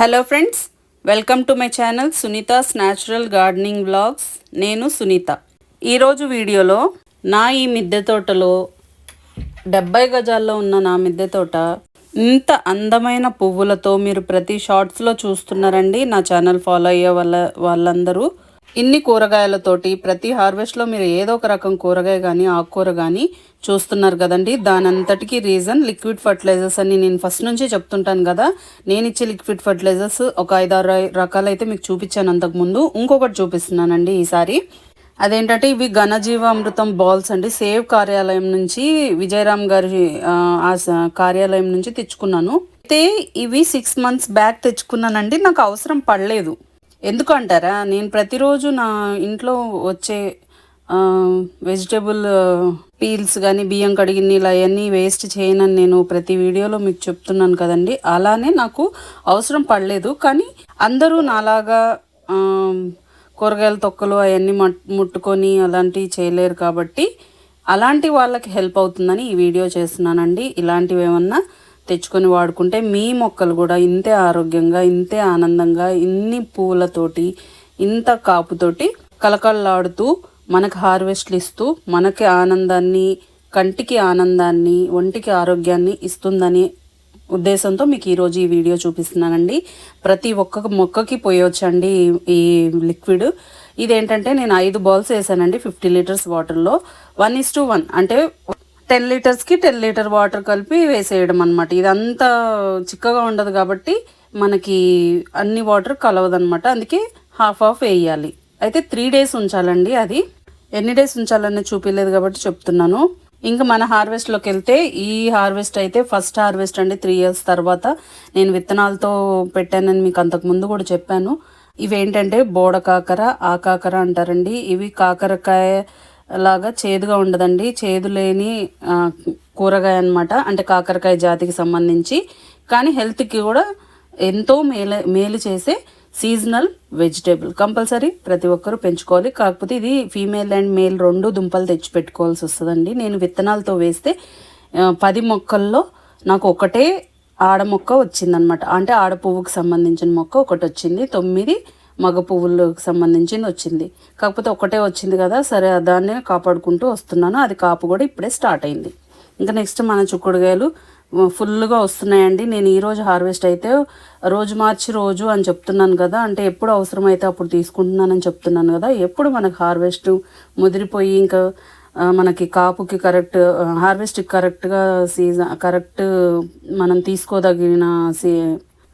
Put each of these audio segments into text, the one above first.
Hello friends, welcome to my channel Sunita's natural gardening vlogs. నేను సునీత. ఈరోజు వీడియోలో నా ఈ మిద్దె తోటలో 70 గజాల్లో ఉన్న నా మిద్దె తోట ఇంత అందమైన పువ్వులతో మీరు ప్రతి షార్ట్స్లో చూస్తున్నారండి. నా ఛానల్ ఫాలో అయ్యే వాళ్ళందరూ ఇన్ని కూరగాయలతోటి ప్రతి హార్వెస్ట్లో మీరు ఏదో ఒక రకం కూరగాయ కానీ ఆకుకూర కానీ చూస్తున్నారు కదండి. దానంతటికి రీజన్ లిక్విడ్ ఫర్టిలైజర్స్ అని నేను ఫస్ట్ నుంచి చెప్తుంటాను కదా. నేను ఇచ్చే లిక్విడ్ ఫర్టిలైజర్స్ ఒక 5-6 రకాలైతే మీకు చూపించాను అంతకుముందు. ఇంకొకటి చూపిస్తున్నానండి ఈసారి. అదేంటంటే ఇవి ఘనజీవామృతం బాల్స్ అండి. సేవ్ కార్యాలయం నుంచి విజయరామ్ గారి కార్యాలయం నుంచి తెచ్చుకున్నాను. అయితే ఇవి 6 months బ్యాక్ తెచ్చుకున్నానండి. నాకు అవసరం పడలేదు. ఎందుకంటారా, నేను ప్రతిరోజు నా ఇంట్లో వచ్చే వెజిటేబుల్ పీల్స్ కానీ బియ్యం కడిగిన నీళ్ళు అవన్నీ వేస్ట్ చేయనని నేను ప్రతి వీడియోలో మీకు చెప్తున్నాను కదండి. అలానే నాకు అవసరం పడలేదు. కానీ అందరూ నాలాగా కూరగాయల తొక్కలు అవన్నీ ముట్టుకొని అలాంటివి చేయలేరు కాబట్టి అలాంటి వాళ్ళకి హెల్ప్ అవుతుందని ఈ వీడియో చేస్తున్నానండి. ఇలాంటివి ఏమన్నా తెచ్చుకొని వాడుకుంటే మీ మొక్కలు కూడా ఇంతే ఆరోగ్యంగా, ఇంతే ఆనందంగా, ఇన్ని పూలతోటి, ఇంత కాపుతోటి కలకల్లాడుతూ మనకు హార్వెస్ట్లు ఇస్తూ మనకి ఆనందాన్ని, కంటికి ఆనందాన్ని, ఒంటికి ఆరోగ్యాన్ని ఇస్తుందని ఉద్దేశంతో మీకు ఈరోజు ఈ వీడియో చూపిస్తున్నానండి. ప్రతి ఒక్క మొక్కకి పోయొచ్చండి ఈ లిక్విడ్. ఇదేంటంటే నేను 5 balls వేసానండి 50 liters వాటర్లో. 1:1 అంటే 10 లీటర్స్కి 10 లీటర్ వాటర్ కలిపి వేసేయడం అనమాట. ఇదంతా చిక్కగా ఉండదు కాబట్టి మనకి అన్ని వాటర్ కలవదనమాట. అందుకే హాఫ్ వేయాలి. అయితే 3 days ఉంచాలండి. అది ఎన్ని డేస్ ఉంచాలని చూపించలేదు కాబట్టి చెప్తున్నాను. ఇంకా మన హార్వెస్ట్లోకి వెళ్తే ఈ హార్వెస్ట్ అయితే ఫస్ట్ హార్వెస్ట్ అండి. 3 years తర్వాత నేను విత్తనాలతో పెట్టానని మీకు అంతకుముందు కూడా చెప్పాను. ఇవేంటంటే బోడ కాకర, ఆకాకర అంటారండి. ఇవి కాకరకాయ లాగా చేదుగా ఉండదండి. చేదు లేని కూరగాయ అనమాట. అంటే కాకరకాయ జాతికి సంబంధించి, కానీ హెల్త్కి కూడా ఎంతో మేలు చేసే సీజనల్ వెజిటేబుల్. కంపల్సరీ ప్రతి ఒక్కరూ పెంచుకోవాలి. కాకపోతే ఇది ఫీమేల్ అండ్ మేల్ 2 దుంపలు తెచ్చి పెట్టుకోవాల్సి వస్తుందండి. నేను విత్తనాలతో వేస్తే 10 మొక్కల్లో నాకు ఒకటే ఆడ మొక్క వచ్చిందనమాట. అంటే ఆడ పువ్వుకి సంబంధించిన మొక్క ఒకటి వచ్చింది. 9 మగ పువ్వులకు సంబంధించింది వచ్చింది. కాకపోతే ఒకటే వచ్చింది కదా, సరే దాన్నే కాపాడుకుంటూ వస్తున్నాను. అది కాపు కూడా ఇప్పుడే స్టార్ట్ అయింది. ఇంకా నెక్స్ట్ మన చిక్కుడుగాయలు ఫుల్గా వస్తున్నాయండి. నేను ఈరోజు హార్వెస్ట్ అయితే రోజు మార్చి రోజు అని చెప్తున్నాను కదా. అంటే ఎప్పుడు అవసరమైతే అప్పుడు తీసుకుంటున్నానని చెప్తున్నాను కదా. ఎప్పుడు మనకు హార్వెస్ట్ ముదిరిపోయి ఇంకా మనకి కాపుకి కరెక్ట్ హార్వెస్ట్కి కరెక్ట్గా కరెక్ట్ మనం తీసుకోదగిన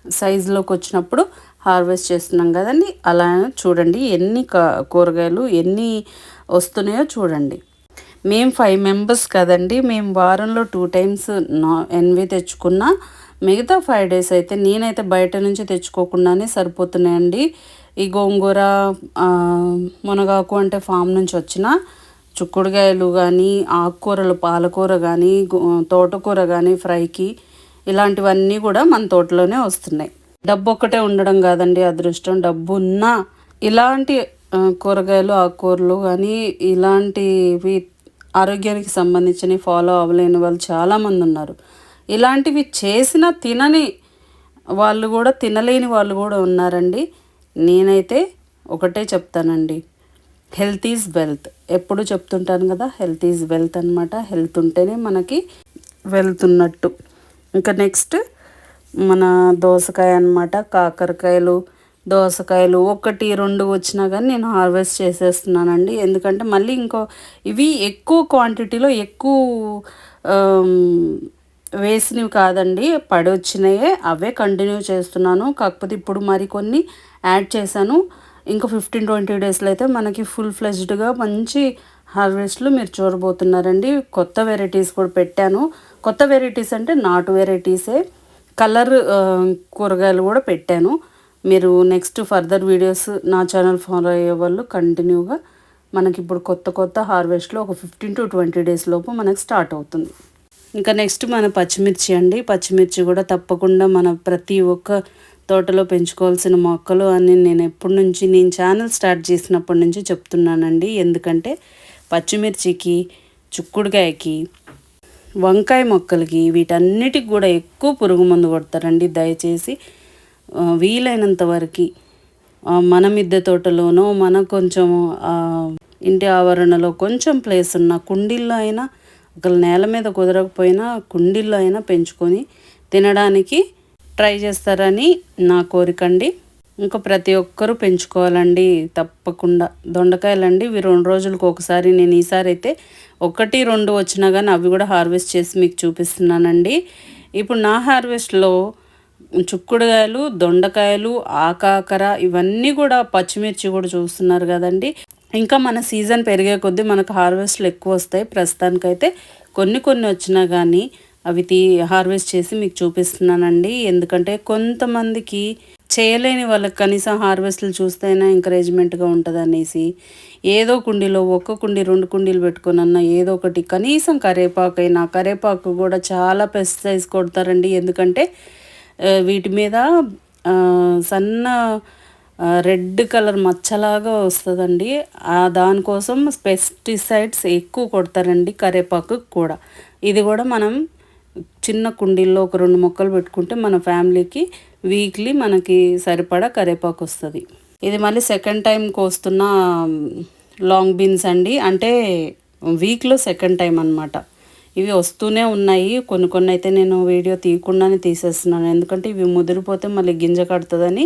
సైజులోకి వచ్చినప్పుడు హార్వెస్ట్ చేస్తున్నాం కదండి. అలా చూడండి ఎన్ని కూరగాయలు ఎన్ని వస్తున్నాయో చూడండి. మేము 5 members కదండి. మేము వారంలో 2 times ఎన్వి తెచ్చుకున్నా. మిగతా 5 days అయితే నేనైతే బయట నుంచి తెచ్చుకోకుండానే సరిపోతున్నాయండి. ఈ గోంగూర, మునగాకు అంటే ఫామ్ నుంచి వచ్చిన చిక్కుడుగాయలు కానీ, ఆకుకూరలు, పాలకూర కానీ, తోటకూర కానీ ఫ్రైకి, ఇలాంటివన్నీ కూడా మన తోటలోనే వస్తున్నాయి. డబ్బు ఒక్కటే ఉండడం కాదండి అదృష్టం. డబ్బు ఉన్నా ఇలాంటి కూరగాయలు, ఆకుకూరలు కానీ ఇలాంటివి ఆరోగ్యానికి సంబంధించినవి ఫాలో అవ్వలేని వాళ్ళు చాలామంది ఉన్నారు. ఇలాంటివి చేసిన తినని వాళ్ళు కూడా, తినలేని వాళ్ళు కూడా ఉన్నారండి. నేనైతే ఒకటే చెప్తానండి, హెల్త్ ఈజ్ వెల్త్. ఎప్పుడు చెప్తుంటాను కదా, హెల్త్ ఈజ్ వెల్త్ అనమాట. హెల్త్ ఉంటేనే మనకి వెల్త్ ఉన్నట్టు. ఇంకా నెక్స్ట్ మన దోసకాయ అనమాట. కాకరకాయలు, దోసకాయలు 1-2 వచ్చినా కానీ నేను హార్వెస్ట్ చేసేస్తున్నానండి. ఎందుకంటే మళ్ళీ ఇవి ఎక్కువ క్వాంటిటీలో ఎక్కువ వేసినవి కాదండి, పడి వచ్చినాయే, అవే కంటిన్యూ చేస్తున్నాను. కాకపోతే ఇప్పుడు మరికొన్ని యాడ్ చేశాను. ఇంకా 15-20 daysలో అయితే మనకి ఫుల్ ఫ్లెజ్డ్గా మంచి హార్వెస్ట్లు మీరు చూడబోతున్నారండి. కొత్త వెరైటీస్ కూడా పెట్టాను. కొత్త వెరైటీస్ అంటే నాటు వెరైటీసే. కలర్ కూరగాయలు కూడా పెట్టాను. మీరు నెక్స్ట్ ఫర్దర్ వీడియోస్ నా ఛానల్ ఫాలో అయ్యే వాళ్ళు కంటిన్యూగా మనకి ఇప్పుడు కొత్త హార్వెస్ట్లో ఒక 15-20 days లోపు మనకు స్టార్ట్ అవుతుంది. ఇంకా నెక్స్ట్ మన పచ్చిమిర్చి అండి. పచ్చిమిర్చి కూడా తప్పకుండా మన ప్రతి ఒక్క తోటలో పెంచుకోవాల్సిన మొక్కలు అని నేను ఛానల్ స్టార్ట్ చేసినప్పటి నుంచి చెప్తున్నానండి. ఎందుకంటే పచ్చిమిర్చికి, చిక్కుడుకాయకి, వంకాయ మొక్కలకి, వీటన్నిటికి కూడా ఎక్కువ పురుగు మందు కొడతారండి. దయచేసి వీలైనంత వరకు మన మిద్దె తోటలోనో మన కొంచెం ఇంటి ఆవరణలో కొంచెం ప్లేస్ ఉన్న కుండీల్లో అయినా ఒక నేల మీద కుదరకపోయినా కుండీల్లో అయినా పెంచుకొని తినడానికి ట్రై చేస్తారని నా కోరికండి. ఇంకా ప్రతి ఒక్కరూ పెంచుకోవాలండి తప్పకుండా. దొండకాయలండి ఇవి 2 రోజులకు ఒకసారి, నేను ఈసారి అయితే 1, 2 వచ్చినా కానీ అవి కూడా హార్వెస్ట్ చేసి మీకు చూపిస్తున్నానండి. ఇప్పుడు నా హార్వెస్ట్లో చుక్కుడుకాయలు, దొండకాయలు, ఆకాకర ఇవన్నీ కూడా, పచ్చిమిర్చి కూడా చూస్తున్నారు కదండి. ఇంకా మన సీజన్ పెరిగే కొద్దీ మనకు హార్వెస్ట్లు ఎక్కువ వస్తాయి. ప్రస్తుతానికైతే కొన్ని వచ్చినా కానీ అవి హార్వెస్ట్ చేసి మీకు చూపిస్తున్నానండి. ఎందుకంటే కొంతమందికి చేయలేని వాళ్ళకి కనీసం హార్వెస్ట్లు చూస్తేనే ఎంకరేజ్మెంట్గా ఉంటుంది అనేసి ఏదో కుండీలో 1 కుండీ 2 కుండీలు పెట్టుకున్న ఏదో ఒకటి, కనీసం కరేపాకు కూడా చాలా పెస్టిసైడ్స్ కొడతారండి. ఎందుకంటే వీటి మీద సన్న రెడ్ కలర్ మచ్చలాగా వస్తుందండి. దానికోసం పెస్టిసైడ్స్ ఎక్కువ కొడతారండి కరేపాకు కూడా. ఇది కూడా మనం చిన్న కుండీల్లో ఒక 2 మొక్కలు పెట్టుకుంటే మన ఫ్యామిలీకి వీక్లీ మనకి సరిపడా కరేపాకు వస్తుంది. ఇది మళ్ళీ సెకండ్ టైం కోస్తున్న లాంగ్ బీన్స్ అండి. అంటే వీక్లో సెకండ్ టైం అనమాట. ఇవి వస్తూనే ఉన్నాయి. కొన్ని అయితే నేను వీడియో తీయకుండానే తీసేస్తున్నాను. ఎందుకంటే ఇవి ముదిరిపోతే మళ్ళీ గింజ కడుతుందని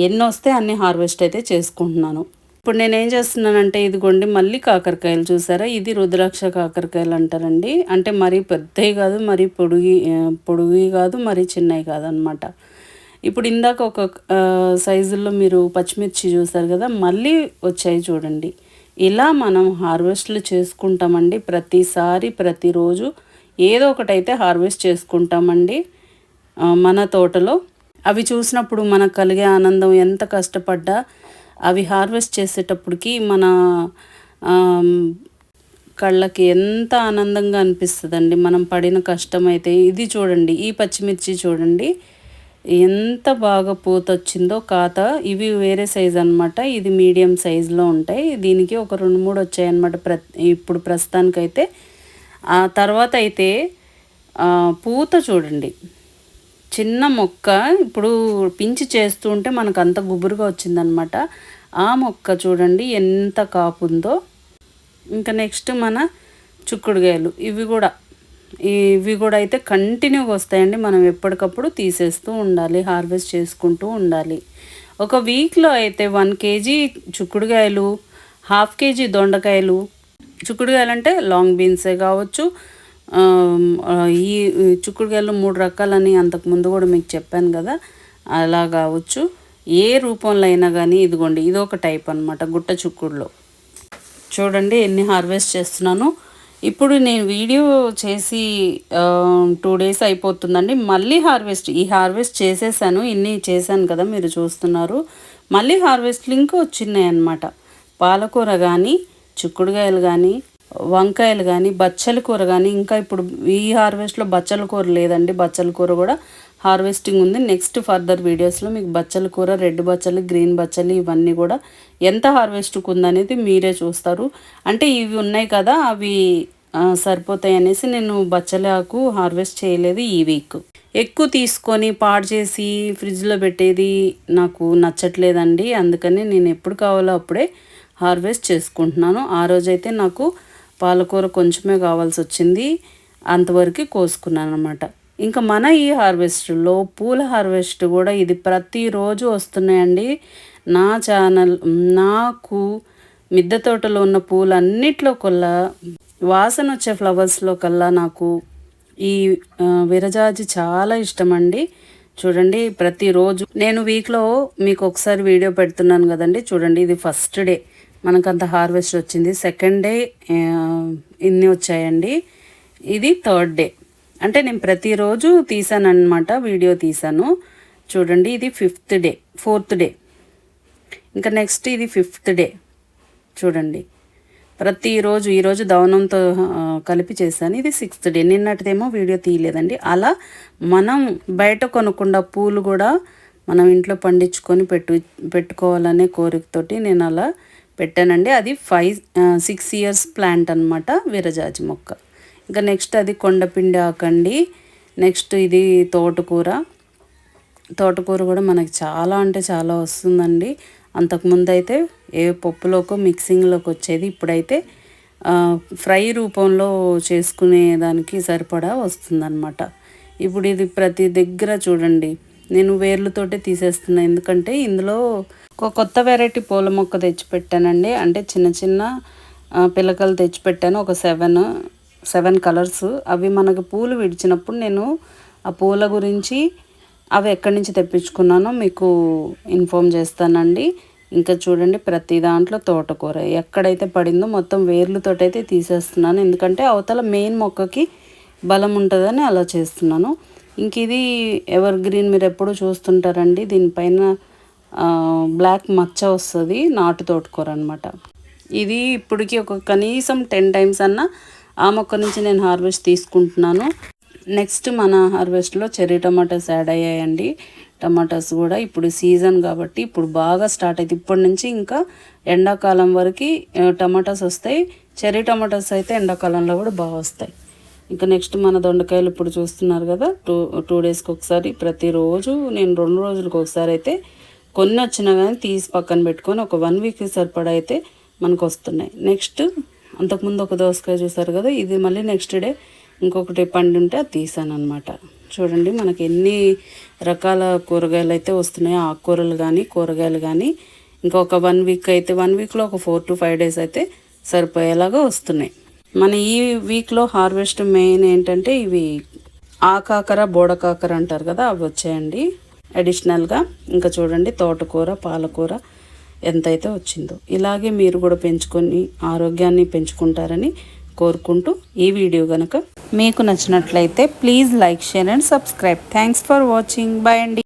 ఎన్ని వస్తే అన్ని హార్వెస్ట్ అయితే చేసుకుంటున్నాను. ఇప్పుడు నేను ఏం చేస్తున్నానంటే ఇదిగోండి మళ్ళీ కాకరకాయలు చూసారా. ఇది రుద్రాక్ష కాకరకాయలు అంటారండి. అంటే మరీ పెద్దవి కాదు, మరీ పొడుగు కాదు, మరీ చిన్నవి కాదు అనమాట. ఇప్పుడు ఇందాక ఒక సైజుల్లో మీరు పచ్చిమిర్చి చూసారు కదా, మళ్ళీ వచ్చాయి చూడండి. ఇలా మనం హార్వెస్ట్లు చేసుకుంటామండి. ప్రతిరోజు ఏదో ఒకటైతే హార్వెస్ట్ చేసుకుంటామండి మన తోటలో. అవి చూసినప్పుడు మనకు కలిగే ఆనందం, ఎంత కష్టపడ్డా అవి హార్వెస్ట్ చేసేటప్పటికి మన కళ్ళకి ఎంత ఆనందంగా అనిపిస్తుందండి మనం పడిన కష్టం అయితే. ఇది చూడండి, ఈ పచ్చిమిర్చి చూడండి ఎంత బాగా పూత వచ్చిందో కాత. ఇవి వేరే సైజ్ అనమాట, ఇది మీడియం సైజులో ఉంటాయి. దీనికి ఒక 2-3 వచ్చాయన్నమాట ఇప్పుడు ప్రస్తుతానికైతే. ఆ తర్వాత అయితే పూత చూడండి, చిన్న మొక్క ఇప్పుడు పించి చేస్తూ ఉంటే మనకు అంత గుబురుగా వచ్చిందనమాట. ఆ మొక్క చూడండి ఎంత కాపుందో. ఇంకా నెక్స్ట్ మన చుక్కుడుకాయలు, ఇవి కూడా అయితే కంటిన్యూగా వస్తాయండి. మనం ఎప్పటికప్పుడు తీసేస్తూ ఉండాలి, హార్వెస్ట్ చేసుకుంటూ ఉండాలి. ఒక వీక్లో అయితే 1 కేజీ చుక్కుడుకాయలు, 1/2 కేజీ దొండకాయలు. చుక్కుడుకాయలు అంటే లాంగ్ బీన్సే కావచ్చు. ఈ చుక్కుడుకాయలు 3 రకాలని అంతకుముందు కూడా మీకు చెప్పాను కదా, అలా కావచ్చు. ఏ రూపంలో అయినా కానీ ఇదిగోండి, ఇదొక టైప్ అనమాట గుట్ట చుక్కుడులో. చూడండి ఎన్ని హార్వెస్ట్ చేస్తున్నాను. ఇప్పుడు నేను వీడియో చేసి 2 డేస్ అయిపోతుందండి. మళ్ళీ హార్వెస్ట్ చేసేసాను. ఇన్ని చేశాను కదా మీరు చూస్తున్నారు. మళ్ళీ హార్వెస్ట్లు ఇంకా వచ్చినాయి అన్నమాట. పాలకూర కానీ, చిక్కుడుకాయలు కానీ, వంకాయలు కానీ, బచ్చల కూర కానీ. ఇంకా ఇప్పుడు ఈ హార్వెస్ట్లో బచ్చల కూర లేదండి. బచ్చల కూర కూడా హార్వెస్టింగ్ ఉంది. నెక్స్ట్ ఫర్దర్ వీడియోస్లో మీకు బచ్చల కూర, రెడ్ బచ్చలు, గ్రీన్ బచ్చలు ఇవన్నీ కూడా ఎంత హార్వెస్ట్కి ఉందనేది మీరే చూస్తారు. అంటే ఇవి ఉన్నాయి కదా, అవి సరిపోతాయి అనేసి నేను బచ్చలాకు హార్వెస్ట్ చేయలేదు ఈ వీక్. ఎక్కువ తీసుకొని పాడు చేసి ఫ్రిడ్జ్లో పెట్టేది నాకు నచ్చట్లేదండి. అందుకని నేను ఎప్పుడు కావాలో అప్పుడే హార్వెస్ట్ చేసుకుంటున్నాను. ఆ రోజైతే నాకు పాలకూర కొంచెమే కావాల్సి వచ్చింది, అంతవరకు కోసుకున్నాను అనమాట. ఇంకా మన ఈ హార్వెస్ట్లో పూల హార్వెస్ట్ కూడా ఇది ప్రతిరోజు వస్తున్నాయండి. నా ఛానల్ నాకు మిద్దె తోటలో ఉన్న పూలన్నిట్లో కల్లా, వాసన వచ్చే ఫ్లవర్స్లో కల్లా నాకు ఈ విరజాజి చాలా ఇష్టం అండి. చూడండి ప్రతిరోజు నేను వీక్లో మీకు ఒకసారి వీడియో పెడుతున్నాను కదండి. చూడండి ఇది ఫస్ట్ డే మనకంత హార్వెస్ట్ వచ్చింది. సెకండ్ డే ఇన్ని వచ్చాయండి. ఇది థర్డ్ డే. అంటే నేను ప్రతిరోజు తీసాను అనమాట, వీడియో తీసాను. చూడండి ఇది 5th డే, 4th డే. ఇంకా నెక్స్ట్ ఇది 5th డే. చూడండి ప్రతిరోజు, ఈరోజు దవనంతో కలిపి చేశాను. ఇది 6th డే. నిన్నటిదేమో వీడియో తీయలేదండి. అలా మనం బయట కొనకుండా పూలు కూడా మనం ఇంట్లో పండించుకొని పెట్టుకోవాలనే కోరికతోటి నేను అలా పెట్టానండి. అది 6 years ప్లాంట్ అనమాట, విరజాజి మొక్క. ఇంకా నెక్స్ట్ అది కొండపిండి ఆకండి. నెక్స్ట్ ఇది తోటకూర. తోటకూర కూడా మనకి చాలా అంటే చాలా వస్తుందండి. అంతకుముందు అయితే ఏ పప్పులోకో మిక్సింగ్లోకి వచ్చేది, ఇప్పుడైతే ఫ్రై రూపంలో చేసుకునే దానికి సరిపడా వస్తుందన్నమాట. ఇప్పుడు ఇది ప్రతి దగ్గర చూడండి, నేను వేర్లతోటే తీసేస్తున్నా, ఎందుకంటే ఇందులో ఒక కొత్త వెరైటీ పూల మొక్క తెచ్చిపెట్టానండి. అంటే చిన్న చిన్న పిలకలు తెచ్చిపెట్టాను, ఒక 7 కలర్స్. అవి మనకు పూలు విడిచినప్పుడు నేను ఆ పూల గురించి అవి ఎక్కడి నుంచి తెప్పించుకున్నానో మీకు ఇన్ఫామ్ చేస్తానండి. ఇంకా చూడండి, ప్రతి దాంట్లో తోటకూర ఎక్కడైతే పడిందో మొత్తం వేర్లతోటైతే తీసేస్తున్నాను, ఎందుకంటే అవతల మెయిన్ మొక్కకి బలం ఉంటుందని అలా చేస్తున్నాను. ఇంక ఇది ఎవర్ గ్రీన్, మీరు ఎప్పుడు చూస్తుంటారండి. దీనిపైన బ్లాక్ మచ్చ వస్తుంది, నాటు తోటకూర అనమాట. ఇది ఇప్పటికి ఒక కనీసం 10 టైమ్స్ అన్న ఆ మొక్క నుంచి నేను హార్వెస్ట్ తీసుకుంటున్నాను. నెక్స్ట్ మన హార్వెస్ట్లో చెర్రీ టమాటాస్ యాడ్ అయ్యాయండి. టమాటాస్ కూడా ఇప్పుడు సీజన్ కాబట్టి ఇప్పుడు బాగా స్టార్ట్ అవుతుంది. ఇప్పటి నుంచి ఇంకా ఎండాకాలం వరకు టమాటాస్ వస్తాయి. చెర్రీ టమాటాస్ అయితే ఎండాకాలంలో కూడా బాగా వస్తాయి. ఇంకా నెక్స్ట్ మన దొండకాయలు ఇప్పుడు చూస్తున్నారు కదా, టూ డేస్కి ఒకసారి, ప్రతిరోజు నేను 2 రోజులకు ఒకసారి అయితే కొన్ని వచ్చినా కానీ తీసి పక్కన పెట్టుకొని ఒక 1 వీక్ సరిపడా అయితే మనకు వస్తున్నాయి. నెక్స్ట్ అంతకుముందు ఒక దోసకాయ చూసారు కదా, ఇది మళ్ళీ నెక్స్ట్ డే ఇంకొకటి పండు ఉంటే అది తీసాను అనమాట. చూడండి మనకి ఎన్ని రకాల కూరగాయలు అయితే వస్తున్నాయో, ఆకుకూరలు కానీ కూరగాయలు కానీ. ఇంకొక 1 వీక్ అయితే 1 వీక్లో ఒక 4 to 5 డేస్ అయితే సరిపోయేలాగా వస్తున్నాయి. మన ఈ వీక్లో హార్వెస్ట్ మెయిన్ ఏంటంటే ఇవి ఆకాకర బోడకాకర అంటారు కదా, అవి వచ్చాయండి అడిషనల్గా. ఇంకా చూడండి తోటకూర పాలకూర ఎంతైతే వచ్చిందో. ఇలాగే మీరు కూడా పెంచుకొని ఆరోగ్యాన్ని పెంచుకుంటారని కోరుకుంటూ, ఈ వీడియో కనుక మీకు నచ్చినట్లయితే please like, share and subscribe. Thanks for watching. Bye అండి.